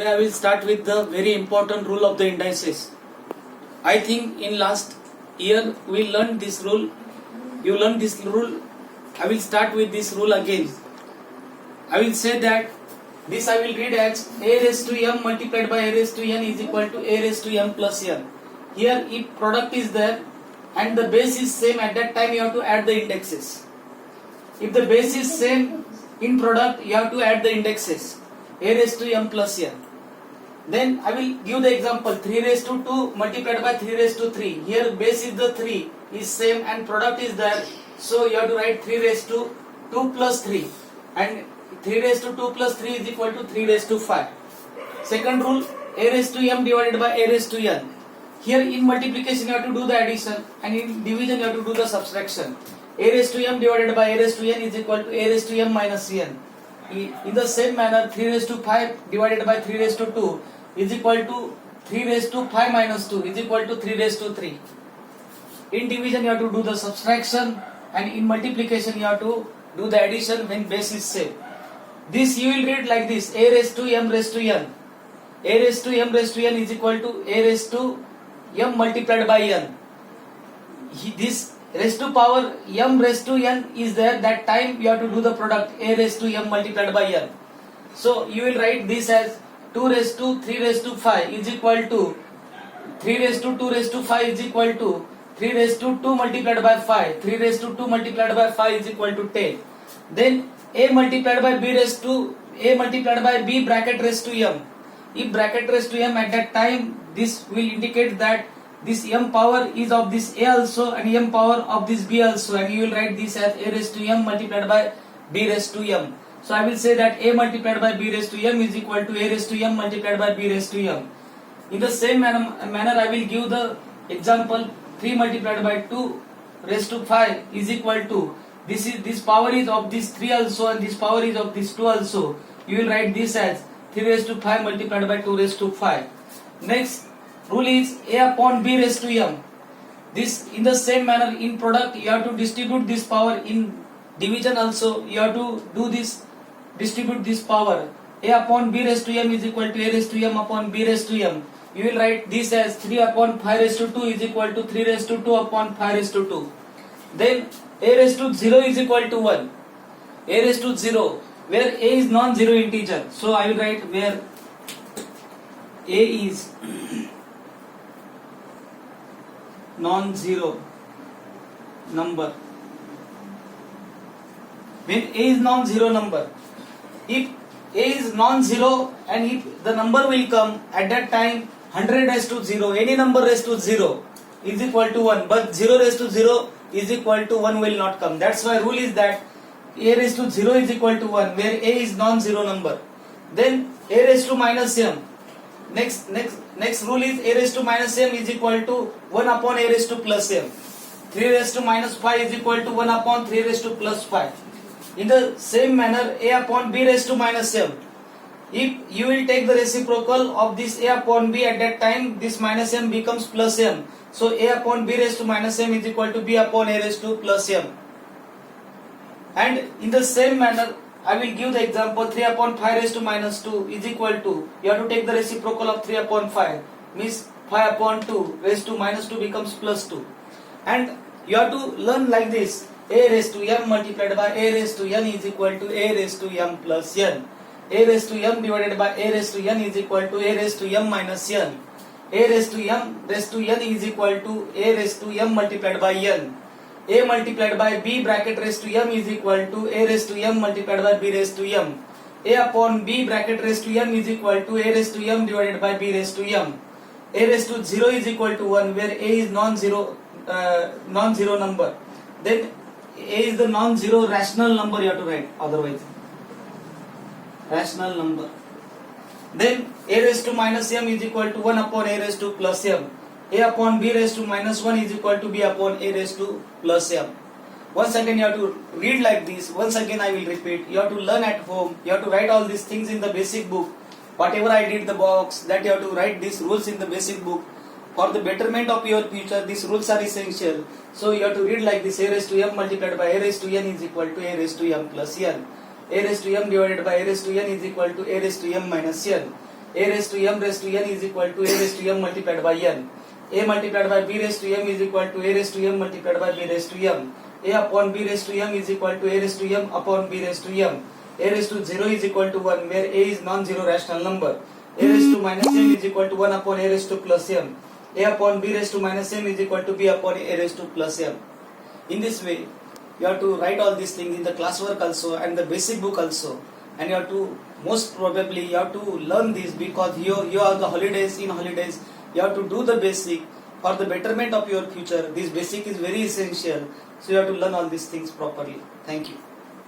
Today I will start with the very important rule of the indices. I think in last year we learned this rule. You learned this rule. I will start with this rule again. I will say that this I will read as a raised to m multiplied by a raised to n is equal to a raised to m plus n. Here if product is there and the base is same, at that time you have to add the indexes. If the base is same in product, you have to add the indexes a raised to m plus n. Then I will give the example 3 raised to 2 multiplied by 3 raised to 3. Here base is the 3 is same and product is there, so you have to write 3 raised to 2 plus 3, and 3 raised to 2 plus 3 is equal to 3 raised to 5. Second rule, a raised to m divided by a raised to n. Here in multiplication you have to do the addition, and in division you have to do the subtraction. A raised to m divided by a raised to n is equal to a raised to m minus n. In the same manner, 3 raised to 5 divided by 3 raised to 2 is equal to 3 raised to 5 minus 2 is equal to 3 raised to 3. In division you have to do the subtraction, and in multiplication you have to do the addition when base is same. This you will read like this: a raised to m raised to n. A raised to m raised to n is equal to a raised to m multiplied by n. This raised to power m raised to n is there, that time you have to do the product a raised to m multiplied by n. So you will write this as 2 raised to 3 raised to 5 is equal to 3 raised to 2 raised to 5 is equal to 3 raised to 2 multiplied by 5. 3 raised to 2 multiplied by 5 is equal to 10. Then a multiplied by b raised to a multiplied by b bracket raised to m. If bracket raised to m, at that time this will indicate that this m power is of this a also and m power of this b also, and you will write this as a raised to m multiplied by b raised to m. So I will say that a multiplied by b raised to m is equal to a raised to m multiplied by b raised to m. In the same manner I will give the example 3 multiplied by 2 raised to 5 is equal to this power is of this 3 also and this power is of this 2 also. You will write this as 3 raised to 5 multiplied by 2 raised to 5. Next rule is a upon b raised to m. This in the same manner in product you have to distribute this power, in division also you have to do this, distribute this power. A upon b raised to m is equal to a raised to m upon b raised to m. You will write this as 3 upon 5 raised to 2 is equal to 3 raised to 2 upon 5 raised to 2. Then a raised to 0 is equal to 1. A raised to 0, where a is non-zero integer. So I will write where a is non-zero number. When a is non-zero number, if a is non-zero and if the number will come, at that time 100 raised to 0, any number raised to 0 is equal to 1, but 0 raised to 0 is equal to 1 will not come. That's why rule is that a raised to 0 is equal to 1, where a is non-zero number. Then a raised to minus m. Next rule is a raised to minus m is equal to 1 upon a raised to plus m. 3 raised to minus 5 is equal to 1 upon 3 raised to plus 5. In the same manner, a upon b raised to minus m. If you will take the reciprocal of this a upon b, at that time this minus m becomes plus m. So a upon b raised to minus m is equal to b upon a raised to plus m. And in the same manner, I will give the example 3 upon 5 raised to minus 2 is equal to, you have to take the reciprocal of 3 upon 5, means 5 upon 2 raised to minus 2 becomes plus 2. And you have to learn like this: a raised to m multiplied by a raised to n is equal to a raised to m plus n. A raised to m divided by a raised to n is equal to a raised to m minus n. A raised to m raised to n is equal to a raised to m multiplied by n. A multiplied by b bracket raised to m is equal to a raised to m multiplied by b raised to m. A upon b bracket raised to m is equal to a raised to m divided by b raised to m. A raised to 0 is equal to 1, where a is non-zero number. Then a is the non-zero rational number you have to write, otherwise rational number. Then a raised to minus m is equal to 1 upon a raised to plus m. A upon b raised to minus 1 is equal to b upon a raised to plus m. Once again you have to read like this. Once again I will repeat. You have to learn at home. You have to write all these things in the basic book. Whatever I did the box, that you have to write these rules in the basic book. For the betterment of your future, these rules are essential. So you have to read like this: a raised to m multiplied by a raised to n is equal to a raised to m plus n. A raised to m divided by a raised to n is equal to a raised to m minus n. A raised to m raised to n is equal to A raised to m multiplied by n. A multiplied by B raised to m is equal to A raised to m multiplied by B raised to m. A upon B raised to m is equal to A raised to m upon B raised to m. A raised to 0 is equal to 1 where A is non-zero rational number. A raised to minus m is equal to 1 upon A raised to plus m. A upon B raised to minus m is equal to B upon A raised to plus m. In this way, you have to write all these things in the classwork also and the basic book also, and you have to most probably you have to learn this because you are the holidays. In holidays you have to do the basic for the betterment of your future. This basic is very essential, so you have to learn all these things properly. Thank you.